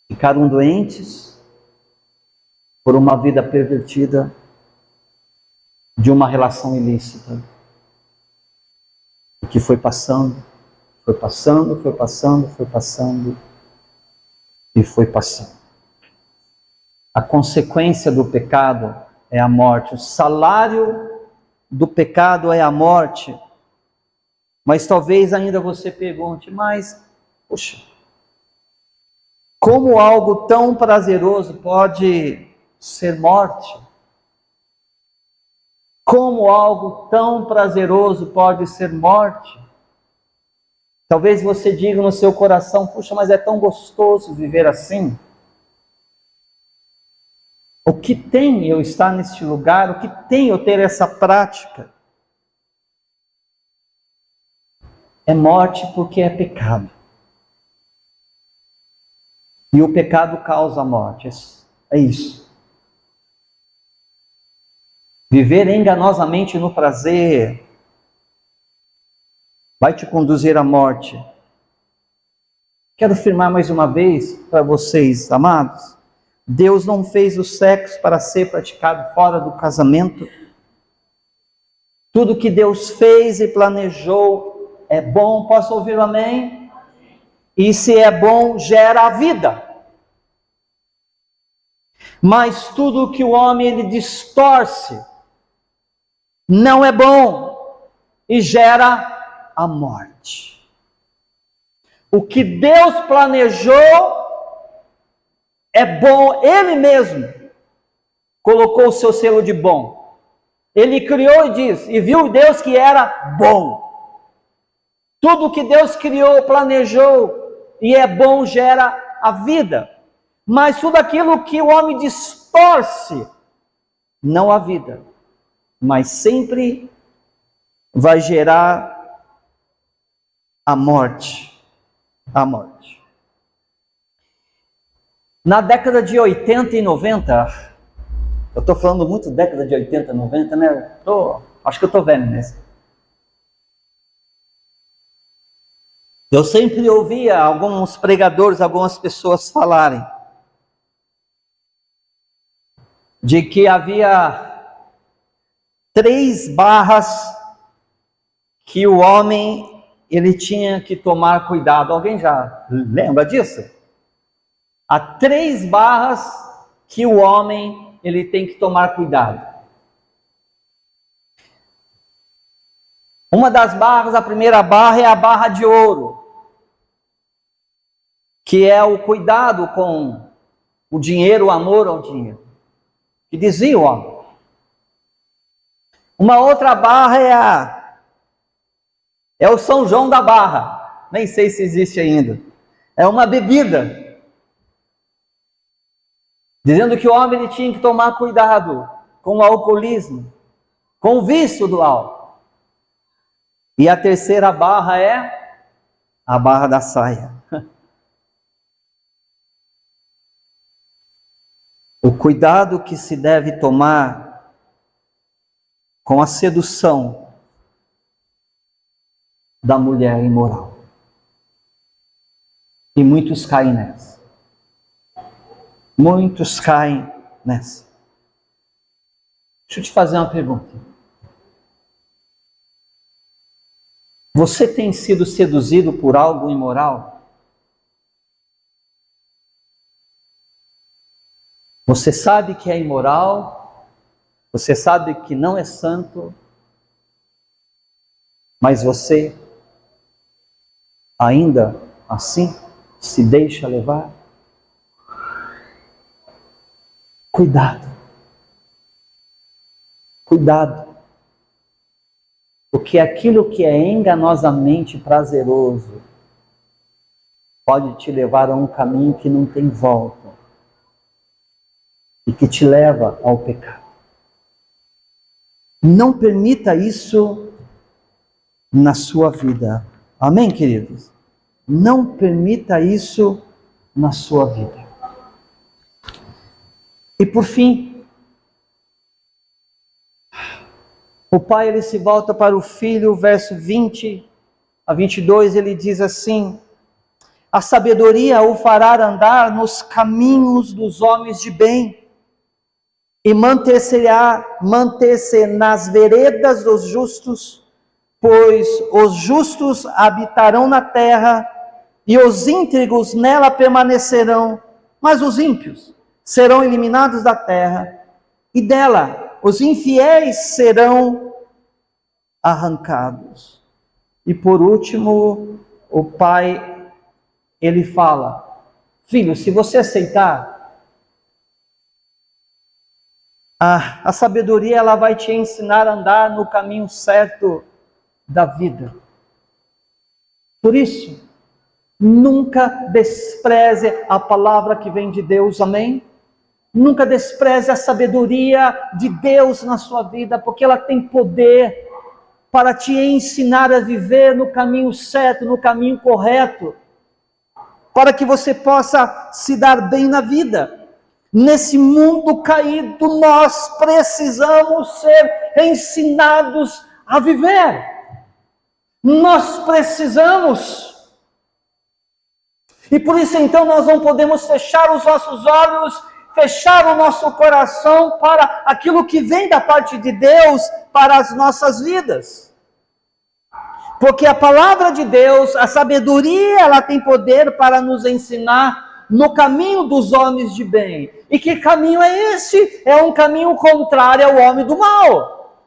ficaram doentes por uma vida pervertida de uma relação ilícita. E que foi passando, foi passando, foi passando, foi passando e foi passando. A consequência do pecado é a morte. O salário do pecado é a morte. Mas talvez ainda você pergunte, mas, poxa, como algo tão prazeroso pode ser morte? Como algo tão prazeroso pode ser morte? Talvez você diga no seu coração, puxa, mas é tão gostoso viver assim. O que tem eu estar neste lugar? O que tem eu ter essa prática? É morte porque é pecado. E o pecado causa a morte. É isso. Viver enganosamente no prazer vai te conduzir à morte. Quero afirmar mais uma vez para vocês, amados, Deus não fez o sexo para ser praticado fora do casamento. Tudo que Deus fez e planejou é bom. Posso ouvir um amém? E se é bom, gera a vida. Mas tudo que o homem ele distorce não é bom e gera a morte. O que Deus planejou é bom, Ele mesmo colocou o seu selo de bom. Ele criou e diz, e viu Deus que era bom. Tudo que Deus criou, planejou, e é bom, gera a vida. Mas tudo aquilo que o homem distorce, não a vida, mas sempre vai gerar a morte. A morte. Na década de 80 e 90, eu estou falando muito década de 80 e 90, né? Acho que eu estou vendo nesse. Eu sempre ouvia alguns pregadores, algumas pessoas falarem de que havia 3 barras que o homem ele tinha que tomar cuidado. Alguém já lembra disso? Há 3 barras que o homem ele tem que tomar cuidado. Uma das barras, a primeira barra é a barra de ouro, que é o cuidado com o dinheiro, o amor ao dinheiro, que dizia o homem. Uma outra barra é o São João da Barra, nem sei se existe ainda. É uma bebida, dizendo que o homem ele tinha que tomar cuidado com o alcoolismo, com o vício do álcool. E a terceira barra é a barra da saia. O cuidado que se deve tomar com a sedução da mulher imoral. E muitos caem nessa. Muitos caem nessa. Deixa eu te fazer uma pergunta. Você tem sido seduzido por algo imoral? Você sabe que é imoral, você sabe que não é santo, mas você ainda assim se deixa levar? Cuidado. Cuidado. Porque aquilo que é enganosamente prazeroso pode te levar a um caminho que não tem volta e que te leva ao pecado. Não permita isso na sua vida. Amém, queridos? Não permita isso na sua vida. E por fim, o pai ele se volta para o filho, verso 20 a 22, ele diz assim: a sabedoria o fará andar nos caminhos dos homens de bem, e manter-se nas veredas dos justos, pois os justos habitarão na terra, e os íntegros nela permanecerão, mas os ímpios serão eliminados da terra, e dela os infiéis serão arrancados. E por último, o pai, ele fala: filho, se você aceitar, a sabedoria ela vai te ensinar a andar no caminho certo da vida. Por isso, nunca despreze a palavra que vem de Deus, amém? Nunca despreze a sabedoria de Deus na sua vida, porque ela tem poder para te ensinar a viver no caminho certo, no caminho correto, para que você possa se dar bem na vida. Nesse mundo caído, nós precisamos ser ensinados a viver. Nós precisamos. E por isso então nós não podemos fechar os nossos olhos, fechar o nosso coração para aquilo que vem da parte de Deus para as nossas vidas. Porque a palavra de Deus, a sabedoria, ela tem poder para nos ensinar no caminho dos homens de bem. E que caminho é esse? É um caminho contrário ao homem do mal.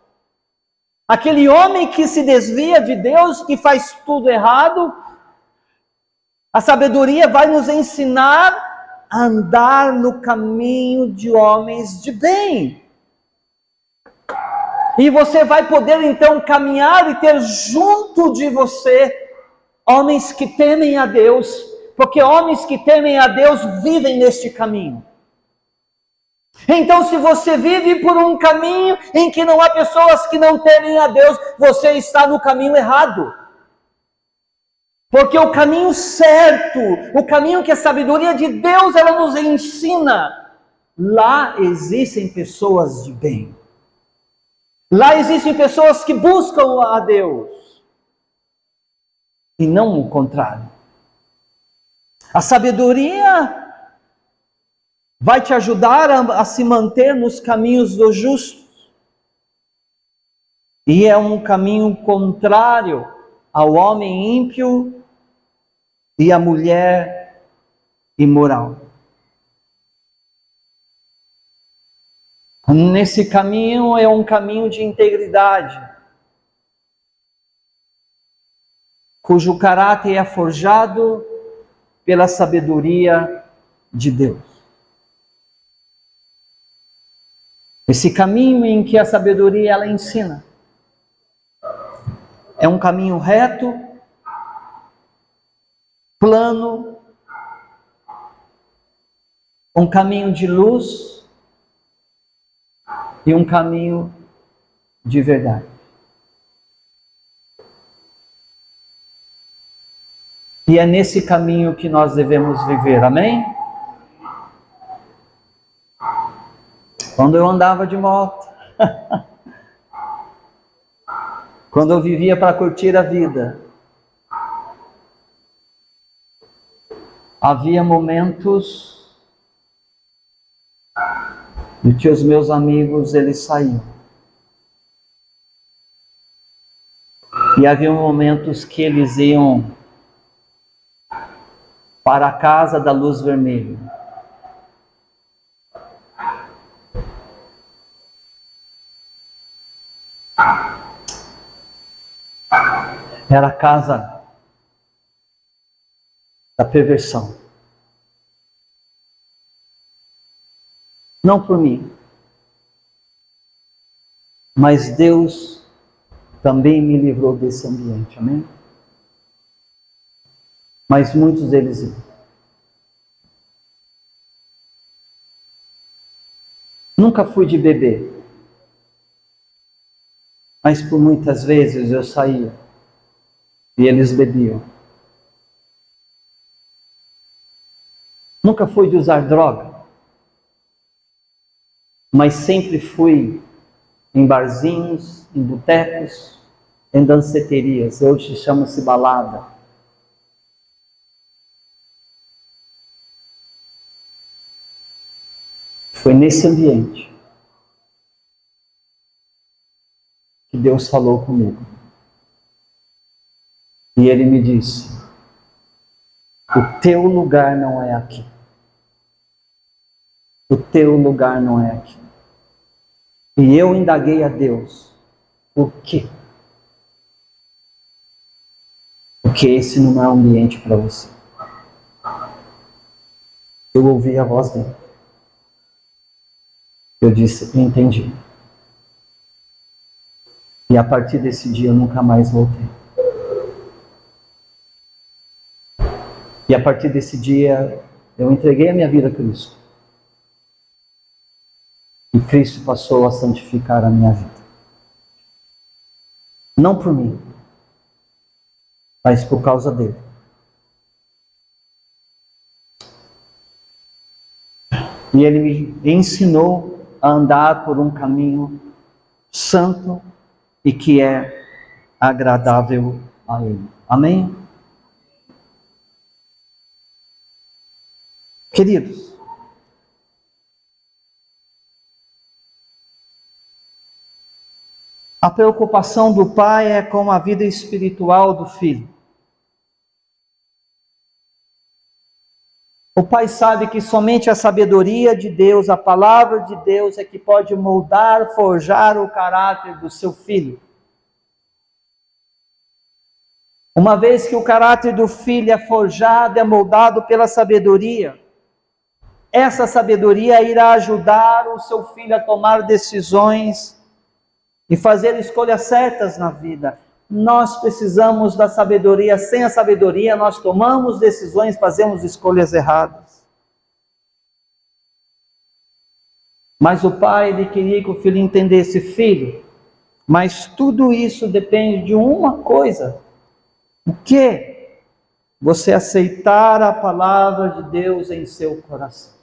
Aquele homem que se desvia de Deus, que faz tudo errado. A sabedoria vai nos ensinar a andar no caminho de homens de bem. E você vai poder então caminhar e ter junto de você homens que temem a Deus, porque homens que temem a Deus vivem neste caminho. Então, se você vive por um caminho em que não há pessoas que não temem a Deus, você está no caminho errado. Porque o caminho certo, o caminho que a sabedoria de Deus ela nos ensina, lá existem pessoas de bem. Lá existem pessoas que buscam a Deus. E não o contrário. A sabedoria vai te ajudar a se manter nos caminhos dos justos. E é um caminho contrário ao homem ímpio e à mulher imoral. Nesse caminho é um caminho de integridade, cujo caráter é forjado pela sabedoria de Deus. Esse caminho em que a sabedoria ela ensina é um caminho reto, plano, um caminho de luz e um caminho de verdade. E é nesse caminho que nós devemos viver, amém? Quando eu andava de moto, quando eu vivia para curtir a vida, havia momentos em que os meus amigos, eles saíam. E havia momentos que eles iam para a casa da luz vermelha. Era a casa da perversão. Não por mim, mas Deus também me livrou desse ambiente, amém? Mas muitos deles iam. Nunca fui de beber, mas por muitas vezes eu saía e eles bebiam. Nunca fui de usar droga, mas sempre fui em barzinhos, em botecos, em danceterias. Hoje chama-se balada. Foi nesse ambiente que Deus falou comigo. E Ele me disse: o teu lugar não é aqui. O teu lugar não é aqui. E eu indaguei a Deus: por quê? Porque esse não é um ambiente para você. Eu ouvi a voz dele. Eu disse: entendi. E a partir desse dia eu nunca mais voltei. E a partir desse dia eu entreguei a minha vida a Cristo. E Cristo passou a santificar a minha vida. Não por mim, mas por causa dele. E ele me ensinou a andar por um caminho santo e que é agradável a ele. Amém? Queridos, a preocupação do pai é com a vida espiritual do filho. O pai sabe que somente a sabedoria de Deus, a palavra de Deus, é que pode moldar, forjar o caráter do seu filho. Uma vez que o caráter do filho é forjado, é moldado pela sabedoria, essa sabedoria irá ajudar o seu filho a tomar decisões e fazer escolhas certas na vida. Nós precisamos da sabedoria. Sem a sabedoria, nós tomamos decisões, fazemos escolhas erradas. Mas o pai, ele queria que o filho entendesse: filho, mas tudo isso depende de uma coisa. O quê? Você aceitar a palavra de Deus em seu coração.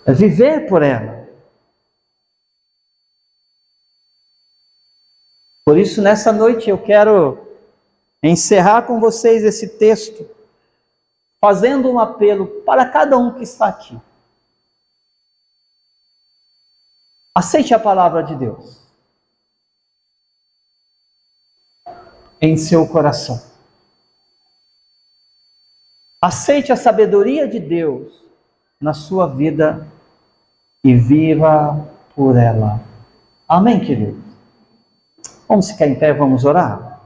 É viver por ela. Por isso, nessa noite, eu quero encerrar com vocês esse texto, fazendo um apelo para cada um que está aqui. Aceite a palavra de Deus em seu coração. Aceite a sabedoria de Deus na sua vida e viva por ela. Amém, querido? Vamos ficar em pé, vamos orar?